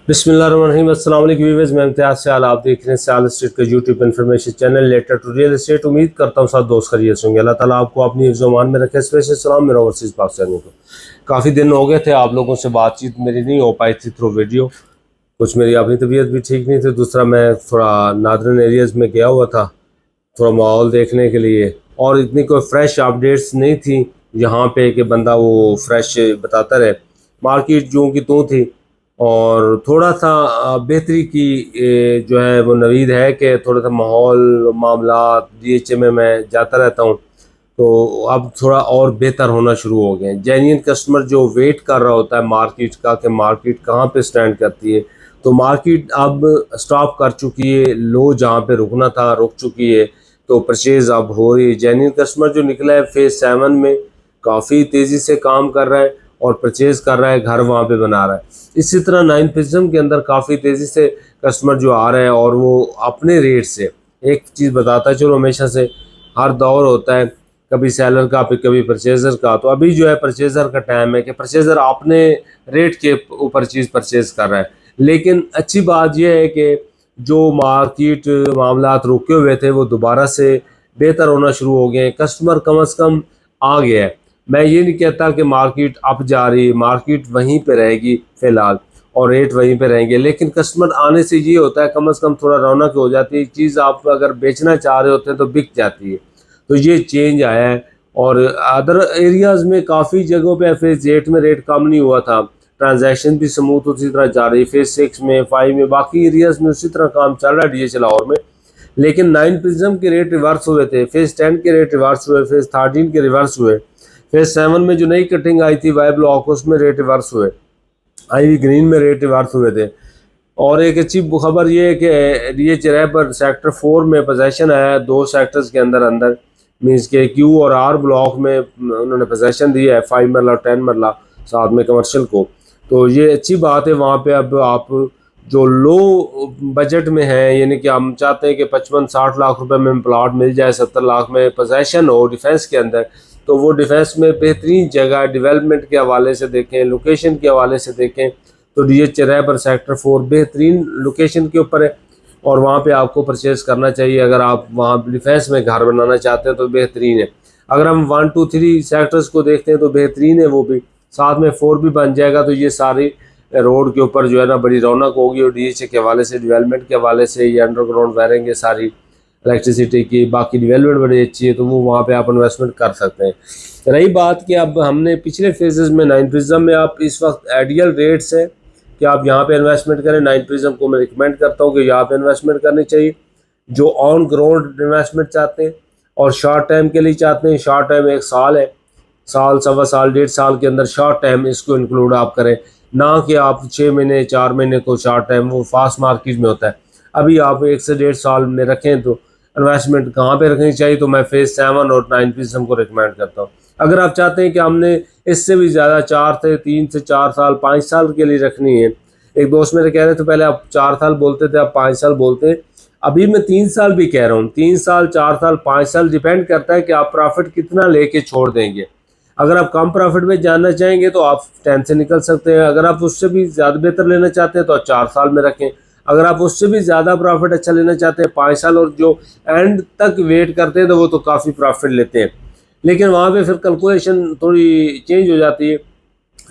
बिस्मिल्लाहिर्रहमानिर्रहीम। अस्सलाम वालेकुम व्यूअर्स, मैं इम्तियाज़ सयाल, आप देख रहे हैं सयाल स्ट्रीट का YouTube information channel letter to real estate. उम्मीद करता हूँ सब दोस्त खैरियत से होंगे। अल्लाह ताला आपको अपनी ज़ुबान में रखे। स्पेशल सलाम मेरा ओवरसीज़ पाकिस्तानियों को। काफ़ी दिन हो गए थे, आप लोगों से बातचीत मेरी नहीं हो पाई थी थ्रू वीडियो। कुछ मेरी अपनी तबीयत भी ठीक नहीं थी, दूसरा मैं थोड़ा नादरन एरियाज़ में गया हुआ था थोड़ा माहौल देखने के लिए, और इतनी कोई फ्रेश अपडेट्स नहीं थी यहाँ पे कि बंदा वो फ्रेश बताता रहे। मार्केट जो की तू थी, और थोड़ा सा बेहतरी की जो है वो नवीद है कि थोड़ा सा माहौल मामला डीएचए में मैं जाता रहता हूँ, तो अब थोड़ा और बेहतर होना शुरू हो गए हैं। जेन्युइन कस्टमर जो वेट कर रहा होता है मार्केट का कि मार्केट कहाँ पे स्टैंड करती है, तो मार्केट अब स्टॉप कर चुकी है, लो जहाँ पे रुकना था रुक चुकी है, तो परचेज अब हो रही है। जेन्युइन कस्टमर जो निकला है फेज 7 में काफ़ी तेज़ी से काम कर रहा है और परचेज कर रहा है, घर वहाँ पे बना रहा है। इसी तरह 9 प्रिज्म के अंदर काफ़ी तेज़ी से कस्टमर जो आ रहे हैं और वो अपने रेट से, एक चीज़ बताता है चलो, हमेशा से हर दौर होता है, कभी सेलर का कभी परचेज़र का, तो अभी जो है परचेज़र का टाइम है कि परचेज़र अपने रेट के ऊपर चीज़ परचेज कर रहा है। लेकिन अच्छी बात यह है कि जो मार्केट मामलात रुके हुए थे वो दोबारा से बेहतर होना शुरू हो गए हैं, कस्टमर कम से कम आ गया है। मैं ये नहीं कहता कि मार्केट अप जा रही है, मार्केट वहीं पे रहेगी फ़िलहाल और रेट वहीं पे रहेंगे, लेकिन कस्टमर आने से ये होता है कम से कम थोड़ा रौनक हो जाती है, चीज़ आप अगर बेचना चाह रहे होते हैं तो बिक जाती है। तो ये चेंज आया है। और अदर एरियाज़ में काफ़ी जगहों पे फेज़ 8 में रेट कम नहीं हुआ था, ट्रांजैक्शन भी स्मूथ उसी तरह जा रही है, फेज़ 6 में 5 में बाकी एरियाज़ में उसी तरह काम चल रहा है डीएचए लाहौर में। लेकिन 9 प्रिज्म के रेट रिवर्स हुए थे, फेज़ 10 के रेट रिवर्स हुए, फेज़ 13 के रिवर्स हुए, फेज़ 7 में जो नई कटिंग आई थी वाई ब्लॉक उसमें रेट रिवर्स हुए, आईवी ग्रीन में रेट रिवर्स हुए थे। और एक अच्छी खबर ये है कि डीएचए रैप पर सेक्टर 4 में पोजेसन आया है, 2 सेक्टर्स के अंदर अंदर मीन्स के क्यू और आर ब्लॉक में उन्होंने पोजेसन दिया है, 5 मरला और 10 मरला साथ में कमर्शियल को। तो ये अच्छी बात है। वहाँ पे अब आप जो लो बजट में है, यानी कि हम चाहते हैं कि 55-60 लाख रुपए में प्लाट मिल जाए, 70 लाख में पोजेसन हो डिफेंस के अंदर, तो वो डिफेंस में बेहतरीन जगह डेवलपमेंट के हवाले से देखें, लोकेशन के हवाले से देखें, तो डीएचए रैपर सेक्टर 4 बेहतरीन लोकेशन के ऊपर है और वहाँ पे आपको परचेज करना चाहिए। अगर आप वहाँ डिफेंस में घर बनाना चाहते हैं तो बेहतरीन है। अगर हम 1, 2, 3 सेक्टर्स को देखते हैं तो बेहतरीन है, वो भी साथ में 4 भी बन जाएगा, तो ये सारी रोड के ऊपर जो है ना बड़ी रौनक होगी। और डीएचए के हवाले से, डेवलपमेंट के हवाले से, ये अंडरग्राउंड वायरिंग है सारी इलेक्ट्रिसिटी की, बाकी डेवलपमेंट बड़ी अच्छी है, तो वो वहाँ पे आप इन्वेस्टमेंट कर सकते हैं। रही बात कि अब हमने पिछले फेजेस में 9 प्रिज्म में आप इस वक्त आइडियल रेट्स है कि आप यहाँ पे इन्वेस्टमेंट करें। 9 प्रिज्म को मैं रिकमेंड करता हूँ कि यहाँ पे इन्वेस्टमेंट करनी चाहिए। जो ऑन ग्राउंड इन्वेस्टमेंट चाहते हैं और शॉर्ट टाइम के लिए चाहते हैं, शॉर्ट टाइम 1 साल है, साल, सवा साल, 1.5 साल के अंदर शॉर्ट टाइम इसको इंक्लूड आप करें, ना कि आप 6 महीने 4 महीने को शॉर्ट टाइम, वो फास्ट मार्केट में होता है। अभी आप 1 से 1.5 साल में रखें तो इन्वेस्टमेंट कहाँ पे रखनी चाहिए, तो मैं फेज़ 7 और 9 प्रिज्म को रिकमेंड करता हूँ। अगर आप चाहते हैं कि हमने इससे भी ज़्यादा 3 से 4 साल 5 साल के लिए रखनी है, एक दोस्त मेरे कह रहे थे पहले आप 4 साल बोलते थे, आप 5 साल बोलते हैं, अभी मैं 3 साल भी कह रहा हूँ। 3 साल, 4 साल, 5 साल डिपेंड करता है कि आप प्रॉफिट कितना लेके छोड़ देंगे। अगर आप कम प्रॉफिट में जानना चाहेंगे तो आप 10 से निकल सकते हैं। अगर आप उससे भी ज़्यादा बेहतर लेना चाहते हैं तो आप 4 साल में रखें। अगर आप उससे भी ज़्यादा प्रॉफिट अच्छा लेना चाहते हैं 5 साल, और जो एंड तक वेट करते हैं तो वो तो काफ़ी प्रॉफिट लेते हैं। लेकिन वहाँ पे फिर कैलकुलेशन थोड़ी चेंज हो जाती है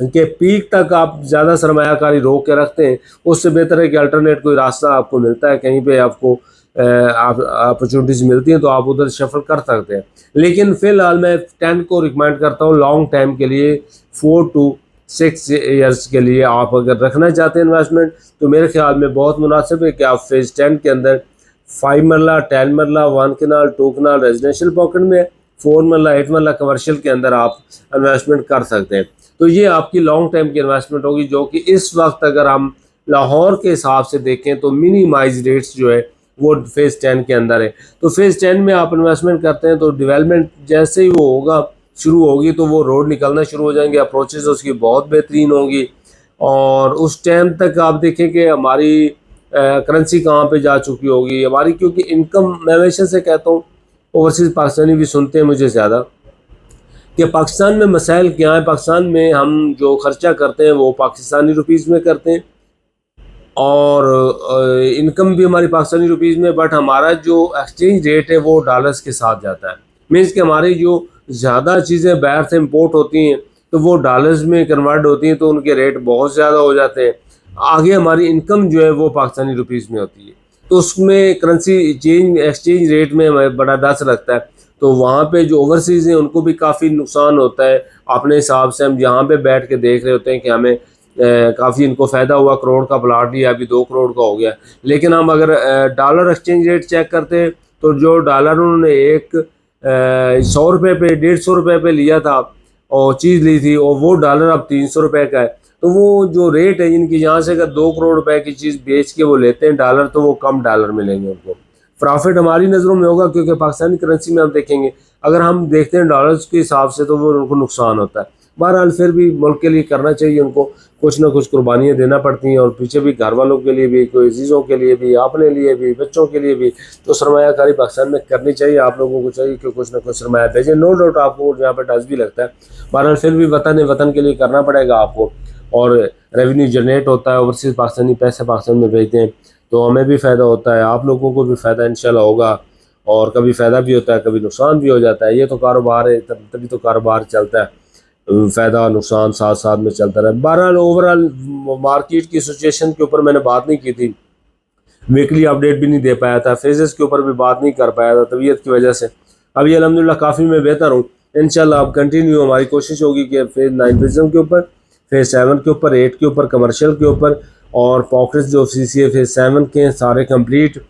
कि पीक तक आप ज़्यादा सरमायाकारी रोक के रखते हैं, उससे बेहतर है कि अल्टरनेट कोई रास्ता आपको मिलता है, कहीं पे आपको अपॉर्चुनिटीज़ मिलती हैं तो आप उधर शफल कर सकते हैं। लेकिन फ़िलहाल मैं 10 को रिकमेंड करता हूँ लॉन्ग टाइम के लिए, 4 to 6 ईयर्स के लिए आप अगर रखना चाहते हैं इन्वेस्टमेंट, तो मेरे ख्याल में बहुत मुनासिब है कि आप फेज़ 10 के अंदर 5 मरला, 10 मरला, 1 कनाल, 2 कनाल रेजिडेंशियल पॉकेट में, 4 मरला, 8 मरला कमर्शियल के अंदर आप इन्वेस्टमेंट कर सकते हैं। तो ये आपकी लॉन्ग टाइम की इन्वेस्टमेंट होगी, जो कि इस वक्त अगर हम लाहौर के हिसाब से देखें तो मिनिमाइज रेट्स जो है वो फेज़ 10 के अंदर है। तो फेज़ 10 में आप इन्वेस्टमेंट करते हैं तो डेवलपमेंट जैसे ही वो होगा शुरू होगी तो वो रोड निकलना शुरू हो जाएंगे, अप्रोचेस उसकी बहुत बेहतरीन होगी, और उस टाइम तक आप देखें कि हमारी करेंसी कहाँ पे जा चुकी होगी हमारी, क्योंकि इनकम, मैं हमेशा से कहता हूँ, ओवरसीज़ पाकिस्तानी भी सुनते हैं मुझे ज़्यादा, कि पाकिस्तान में मसाइल क्या है। पाकिस्तान में हम जो खर्चा करते हैं वो पाकिस्तानी रुपीज़ में करते हैं, और इनकम भी हमारी पाकिस्तानी रुपीज़ में, बट हमारा जो एक्सचेंज रेट है वो डॉलर्स के साथ जाता है। मीन्स कि हमारी जो ज़्यादा चीज़ें बाहर से इंपोर्ट होती हैं तो वो डॉलर्स में कन्वर्ट होती हैं, तो उनके रेट बहुत ज़्यादा हो जाते हैं। आगे हमारी इनकम जो है वो पाकिस्तानी रुपीज़ में होती है, तो उसमें करेंसी चेंज एक्सचेंज रेट में हमें बड़ा डर लगता है। तो वहाँ पे जो ओवरसीज़ हैं उनको भी काफ़ी नुकसान होता है। अपने हिसाब से हम यहाँ पे बैठ के देख रहे होते हैं कि हमें काफ़ी इनको फ़ायदा हुआ, करोड़ का प्लाट लिया, अभी 2 करोड़ का हो गया। लेकिन हम अगर डॉलर एक्सचेंज रेट चेक करते हैं तो जो डॉलर उन्होंने एक 100 रुपये पे 150 रुपये पे लिया था और चीज़ ली थी, और वो डॉलर अब 300 रुपये का है। तो वो जो रेट है इनकी, यहाँ से अगर 2 करोड़ रुपए की चीज़ बेच के वो लेते हैं डॉलर, तो वो कम डॉलर मिलेंगे उनको। प्रॉफिट हमारी नज़रों में होगा क्योंकि पाकिस्तानी करेंसी में हम देखेंगे, अगर हम देखते हैं डॉलर्स के हिसाब से तो वो उनको नुकसान होता है। बहरहाल फिर भी मुल्क के लिए करना चाहिए, उनको कुछ ना कुछ कुर्बानियाँ देना पड़ती हैं, और पीछे भी घर वालों के लिए भी, कोई अजीज़ों के लिए भी, अपने लिए भी, बच्चों के लिए भी। तो सरमायाकारी पाकिस्तान में करनी चाहिए। आप लोगों को चाहिए कि कुछ ना कुछ सरमाया भेजें। नो डाउट आपको यहाँ पर टच भी लगता है, बहरहाल फिर भी वतन है, वतन के लिए करना पड़ेगा आपको। और रेवेन्यू जनरेट होता है, ओवरसीज़ पाकिस्तानी पैसे पाकिस्तान में भेजते हैं, तो हमें भी फ़ायदा होता है, आप लोगों को भी फ़ायदा इंशाल्लाह होगा। और कभी फ़ायदा भी होता है, कभी नुकसान भी हो जाता है। ये तो कारोबार है, तभी तो कारोबार चलता है, फ़ायदा नुकसान साथ साथ में चलता रहा। बहरहाल ओवरऑल मार्केट की सिचुएशन के ऊपर मैंने बात नहीं की थी, वीकली अपडेट भी नहीं दे पाया था, फेजेस के ऊपर भी बात नहीं कर पाया था तबीयत की वजह से। अभी अल्हम्दुलिल्लाह काफ़ी मैं बेहतर हूँ। इंशाल्लाह अब कंटिन्यू हमारी कोशिश होगी कि फेज़ 9 विज़न के ऊपर, फेज़ 7 के ऊपर, 8 के ऊपर, कमर्शियल के ऊपर, और पॉकेट्स जो CCA फेज़ 7 के हैं सारे कंप्लीट।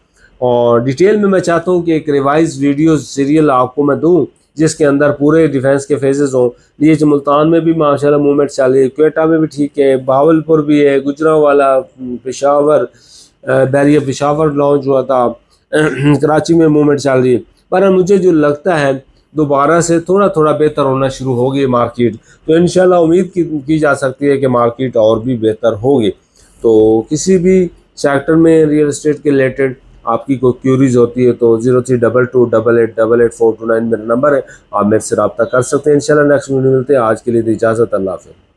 और डिटेल में मैं चाहता हूँ कि एक रिवाइज वीडियो सीरियल आपको मैं दूँ जिसके अंदर पूरे डिफेंस के फेजेस हों। ये मुल्तान में भी माशाल्लाह मूवमेंट चल रही है, क्वेटा में भी ठीक है, बहावलपुर भी है, गुजरांवाला, पेशावर, बैरिया पेशावर लॉन्च हुआ था, कराची में मूवमेंट चल रही है। पर मुझे जो लगता है दोबारा से थोड़ा थोड़ा बेहतर होना शुरू होगी मार्केट, तो इंशाल्लाह उम्मीद की जा सकती है कि मार्केट और भी बेहतर होगी। तो किसी भी सेक्टर में रियल इस्टेट के रिलेटेड आपकी कोई क्यूरीज होती है तो 032288888429 मेरा नंबर है, आप मेरे से रब्ता कर सकते हैं। इंशाल्लाह नेक्स्ट वीडियो मिलते हैं। आज के लिए दी इजाज़त, अल्लाह हाफ़िज़।